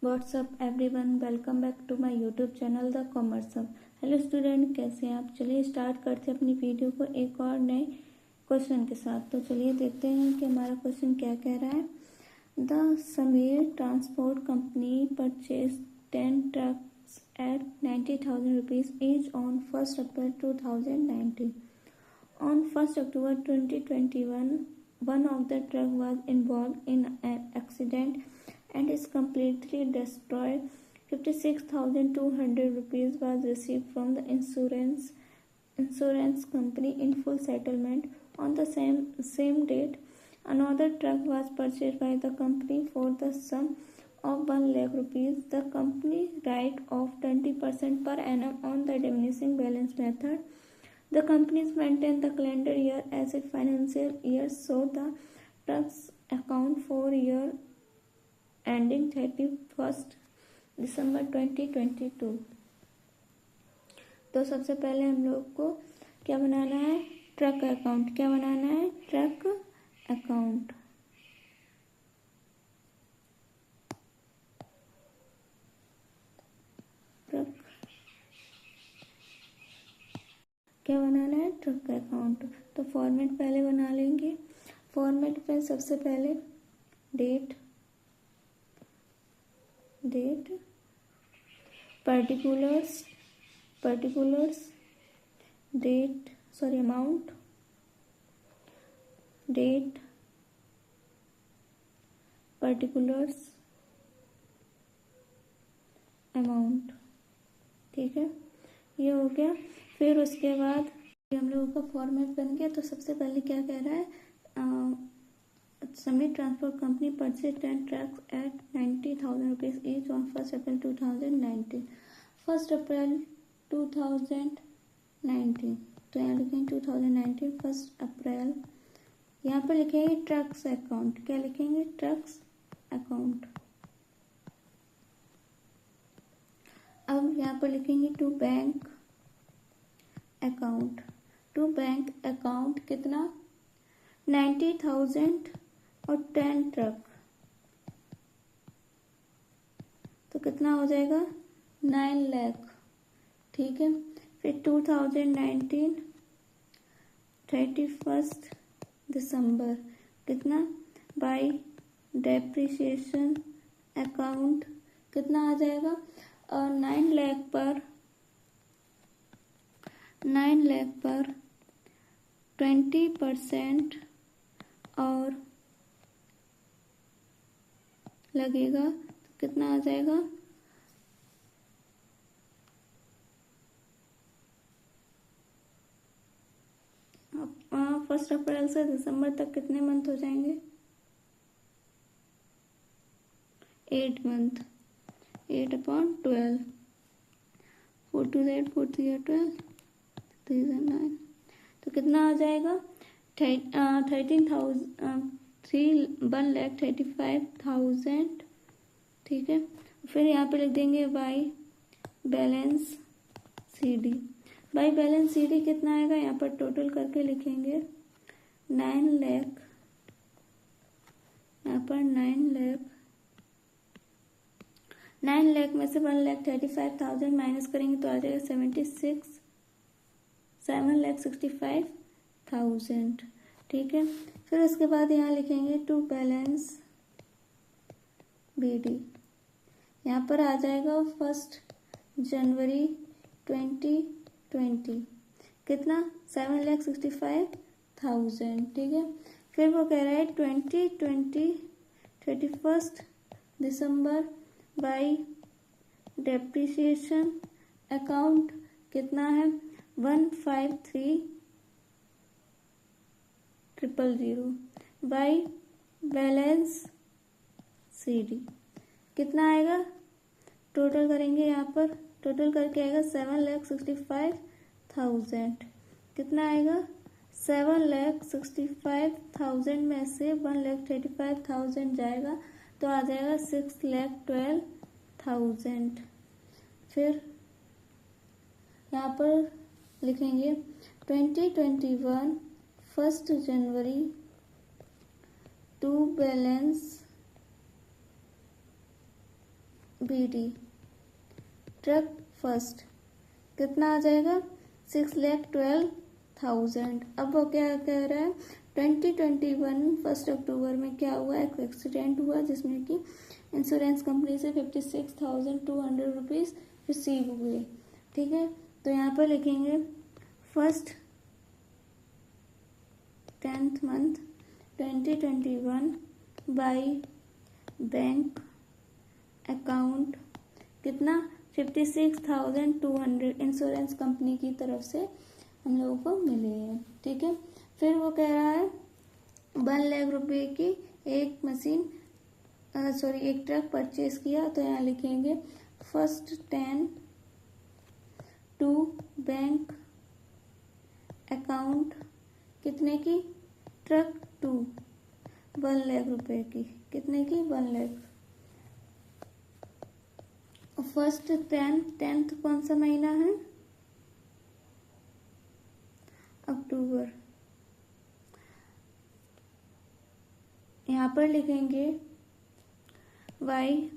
WhatsApp everyone, welcome back to my YouTube channel the commerce hub. Hello student, कैसे हैं आप? चलिए start करते हैं अपनी वीडियो को एक और नए क्वेश्चन के साथ। तो चलिए देखते हैं कि हमारा क्वेश्चन क्या कह रहा है। The Sameer transport company purchase 10 trucks at 90,000 rupees each on 1 April 2019. On 1 October 2021, one of the truck was involved in an accident and is completely destroyed. 56,200 rupees was received from the insurance company in full settlement. On the same date, another truck was purchased by the company for the sum of 1 lakh rupees. The company write off 20% per annum on the diminishing balance method. The companies maintain the calendar year as a financial year, so the trucks account for year ending 31st December 2022. तो सबसे पहले हम लोग को क्या बनाना है? Truck account. क्या बनाना है? Truck account. ट्रक क्या बनाना है? Truck account. तो फॉर्मेट पहले बना लेंगे। फॉर्मेट पे सबसे पहले date particulars date amount date particulars amount. ठीक है, ये हो गया। फिर उसके बाद हम लोगों का फॉर्मेट बन गया। तो सबसे पहले क्या कह रहा है? Sameer transport company purchase 10 trucks at 90,000 rupees each on 1 April 2019. 1 April 2019, तो यहाँ लिखेंगे 2019 1 अप्रैल। यहाँ पर लिखेंगे ट्रक्स अकाउंट। क्या लिखेंगे? Trucks account. अब यहाँ पर लिखेंगे to bank account. To bank account कितना? 90,000 और 10 ट्रक, तो कितना हो जाएगा? 9 लाख। ठीक है, फिर 2019 31 दिसंबर कितना? बाई डेप्रिसिएशन अकाउंट कितना आ जाएगा? और 9 लाख पर 20% और लगेगा, तो कितना आ जाएगा? अब 1 अप्रैल से दिसंबर तक कितने मंथ हो जाएंगे? 8 मंथ। 8/12, 4 2 8, 4 3 12, 3 9, तो कितना आ जाएगा? 1,35,000। ठीक है, फिर यहाँ पे लिख देंगे by balance CD। By balance CD कितना आएगा? यहाँ पर टोटल करके लिखेंगे 9 लाख। यहाँ पर 9 लाख में से 1,35,000 माइनस करेंगे तो आ जाएगा 7,65,000। ठीक है, फिर उसके बाद यहाँ लिखेंगे टू बैलेंस BD। यहाँ पर आ जाएगा 1 जनवरी 2020 कितना? 7,65,000। ठीक है, फिर वो कह रहा है 2020 31 दिसंबर बाई डेप्रिसिएशन अकाउंट कितना है? 153,000 बाई बैलेंस CD कितना आएगा? टोटल करेंगे, यहाँ पर टोटल करके आएगा 7,65,000। कितना आएगा? 7,65,000 में से 1,35,000 जाएगा तो आ जाएगा 6,12,000। फिर यहाँ पर लिखेंगे 2021 1 जनवरी to balance BD truck first कितना आ जाएगा 6,12,000। अब वो क्या कह रहा है 2021 1 अक्टूबर में क्या हुआ, एक एक्सीडेंट हुआ जिसमें कि इंश्योरेंस कंपनी से 56,200 रुपीज़ रिसीव हुए। ठीक है, तो यहाँ पर लिखेंगे 1st 10th month 2021 by bank account कितना 56,200 इंश्योरेंस कंपनी की तरफ से हम लोगों को मिले हैं। ठीक है, फिर वो कह रहा है 1 लाख रुपए की एक मशीन एक ट्रक परचेज किया। तो यहाँ लिखेंगे 1st 10 टू बैंक अकाउंट कितने की ट्रक 2 1 लाख रुपए की, कितने की 1 लाख। 1st 10th कौन सा महीना है अक्टूबर। यहाँ पर लिखेंगे वाई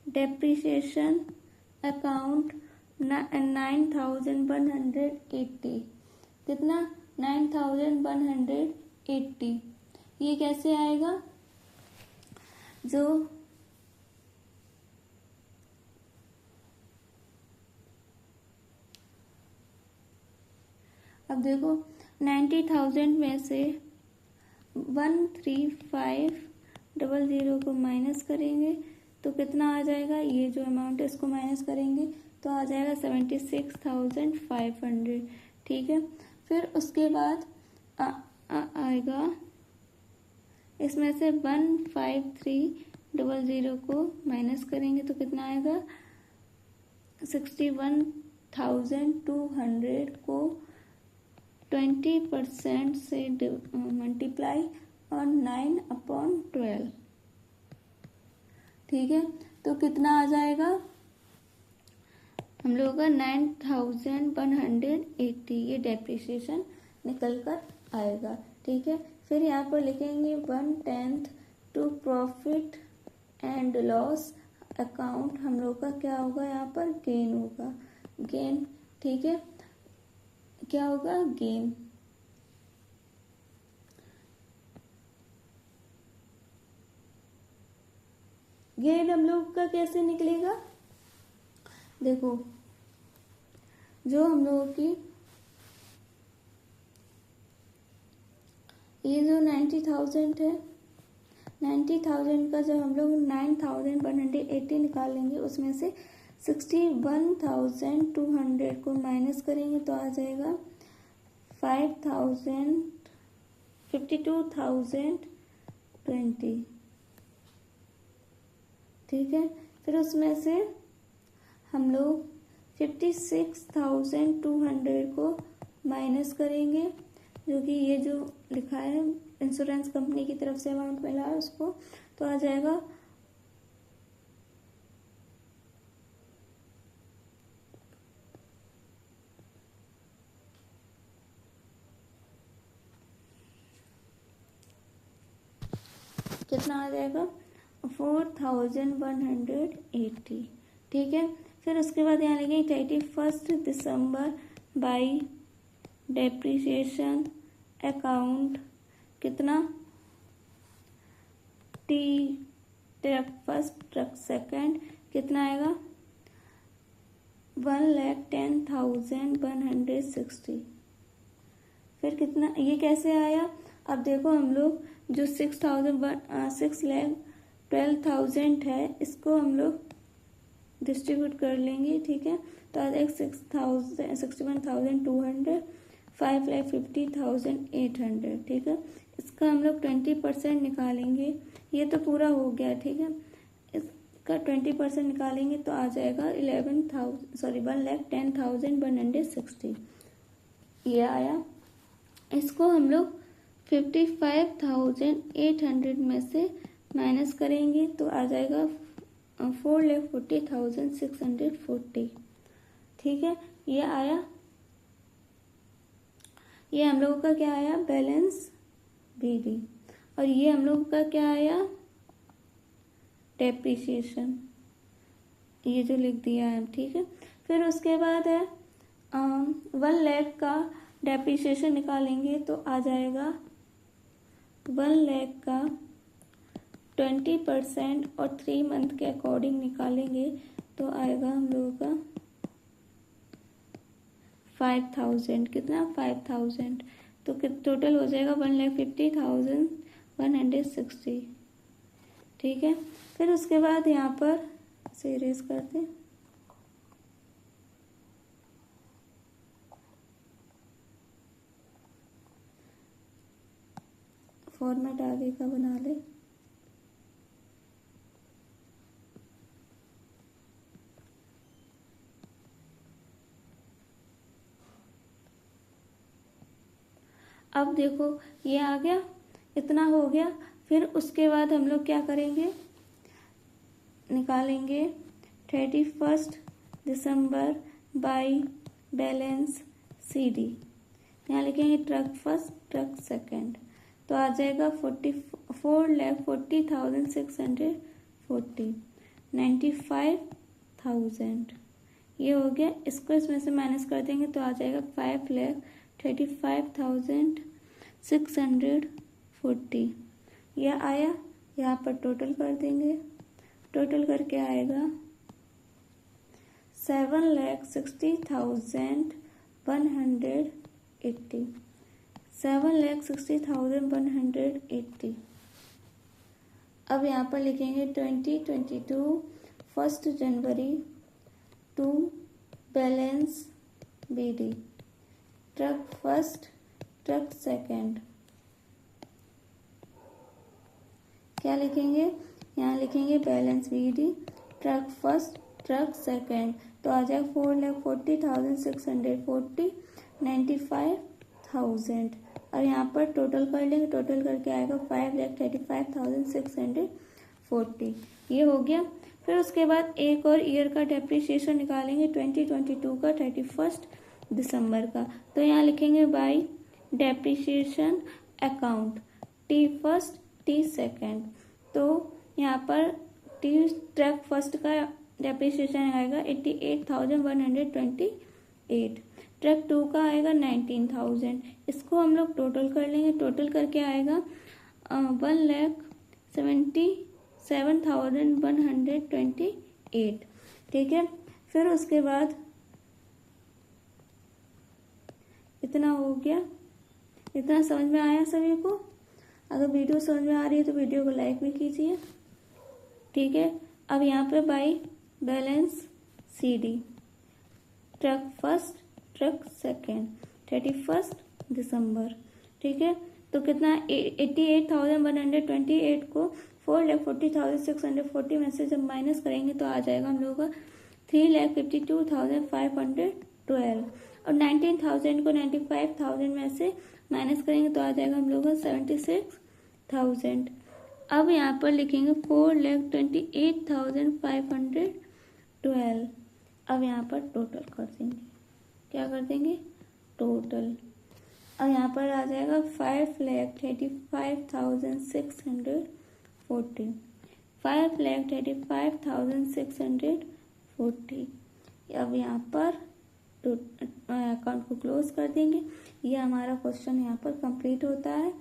डेप्रिसिएशन अकाउंट 9,180 कितना 9,180। ये कैसे आएगा, जो अब देखो 90,000 में से 13500 को माइनस करेंगे तो कितना आ जाएगा, ये जो अमाउंट है इसको माइनस करेंगे तो आ जाएगा 76,500। ठीक है, फिर उसके बाद आएगा इसमें से 15300 को माइनस करेंगे तो कितना आएगा 61,200 को 20% से मल्टीप्लाई और 9/12। ठीक है, तो कितना आ जाएगा हम लोगों का 9,180, ये डेप्रिसिएशन निकल कर आएगा। ठीक है, फिर यहाँ पर लिखेंगे 1/10 to profit and loss account, हम लोग का क्या होगा यहाँ पर गेन होगा, गेन। ठीक है, क्या होगा गेन। गेन हम लोग का कैसे निकलेगा, देखो जो हम लोगों की ये जो 90,000 है, 90,000 का जब हम लोग 9,180 निकालेंगे उसमें से 61,200 को माइनस करेंगे तो आ जाएगा 52,020। ठीक है, फिर उसमें से हम लोग 56,200 को माइनस करेंगे, जो कि ये जो लिखा है इंश्योरेंस कंपनी की तरफ से अमाउंट मिला है उसको, तो आ जाएगा कितना आ जाएगा 4,180। ठीक है, फिर उसके बाद यहाँ लिखेंगे 31 दिसंबर बाई डेप्रिसिएशन अकाउंट कितना ट्रक फर्स्ट ट्रक सेकंड कितना आएगा 1,10,160। फिर कितना, ये कैसे आया, अब देखो हम लोग जो 6,12,000 है इसको हम लोग डिस्ट्रीब्यूट कर लेंगे। ठीक है, तो आ जाएगा 61,200 5,50,800। ठीक है, इसका हम लोग 20% निकालेंगे, ये तो पूरा हो गया। ठीक है, इसका 20% निकालेंगे तो आ जाएगा 1,10,160 ये आया। इसको हम लोग 55,800 में से माइनस करेंगे तो आ जाएगा 4,40,640। ठीक है, ये आया, ये हम लोगों का क्या आया बैलेंस BD, और ये हम लोगों का क्या आया डेप्रिसिएशन। ये जो लिख दिया है, ठीक है। फिर उसके बाद है 1 लाख का डेप्रिसिएशन निकालेंगे तो आ जाएगा 1 लाख का 20% और 3 मंथ के अकॉर्डिंग निकालेंगे तो आएगा हम लोगों का 5000। कितना? 5000। तो टोटल हो जाएगा 1,50,160, ठीक है। फिर उसके बाद यहाँ पर इसे इरेज करते हैं। फॉर्मेट आगे का बना ले। अब देखो ये आ गया, इतना हो गया। फिर उसके बाद हम लोग क्या करेंगे, निकालेंगे 31 दिसंबर बाई बैलेंस CD। यहाँ लिखेंगे ट्रक फर्स्ट ट्रक सेकंड, तो आ जाएगा 4,40,640, 95,000। ये हो गया। इसको इसमें से माइनस कर देंगे तो आ जाएगा 5,35,640। यह आया। यहाँ पर टोटल कर देंगे, टोटल करके आएगा 7,60,180, 7,60,180। अब यहाँ पर लिखेंगे 2022 1 जनवरी to balance BD, truck first truck second. क्या लिखेंगे? यहाँ लिखेंगे balance BD truck first truck second, तो आ जाएगा 4,40,640, 95,000। और यहाँ पर टोटल कर लेंगे, टोटल करके आएगा 5,35,640। ये हो गया। फिर उसके बाद एक और ईयर का डेप्रिसिएशन निकालेंगे 2022 का 31 दिसंबर का। तो यहाँ लिखेंगे by depreciation account T1 T2। तो यहाँ पर ट्रक फर्स्ट का डेप्रिसिएशन आएगा 88,128, ट्रक 2 का आएगा 19,000। इसको हम लोग टोटल कर लेंगे, टोटल करके आएगा 1,77,128, ठीक है। फिर उसके बाद इतना हो गया। इतना समझ में आया सभी को? अगर वीडियो समझ में आ रही है तो वीडियो को लाइक भी कीजिए, ठीक है। अब यहाँ पे by balance CD truck first truck second 31 दिसंबर, ठीक है। तो कितना 88,128 को 4,40,640 में से जब माइनस करेंगे तो आ जाएगा हम लोगों का 3,52,512। और 19,000 को 95,000 में से माइनस करेंगे तो आ जाएगा हम लोगों का 76,000। अब यहाँ पर लिखेंगे 4,28,512। अब यहाँ पर टोटल कर देंगे। क्या कर देंगे? टोटल। अब यहाँ पर आ जाएगा 5,35,640, 5,35,640। अब यहाँ पर अकाउंट को क्लोज कर देंगे। ये हमारा क्वेश्चन यहाँ पर कंप्लीट होता है।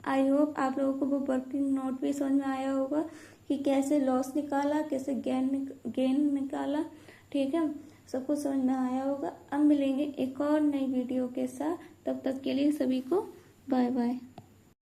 आई होप आप लोगों को वो वर्किंग नोट भी समझ में आया होगा कि कैसे लॉस निकाला, कैसे गेन निकाला, ठीक है। सब कुछ समझ में आया होगा। अब मिलेंगे एक और नई वीडियो के साथ, तब तक के लिए सभी को बाय बाय।